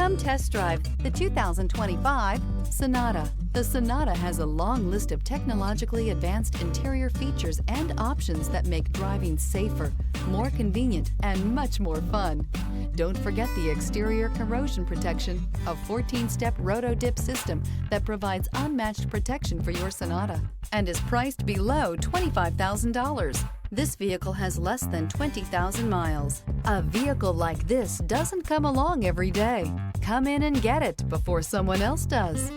Come test drive the 2025 Sonata. The Sonata has a long list of technologically advanced interior features and options that make driving safer, more convenient, and much more fun. Don't forget the exterior corrosion protection, a 14-step roto-dip system that provides unmatched protection for your Sonata and is priced below $25,000. This vehicle has less than 20,000 miles. A vehicle like this doesn't come along every day. Come in and get it before someone else does.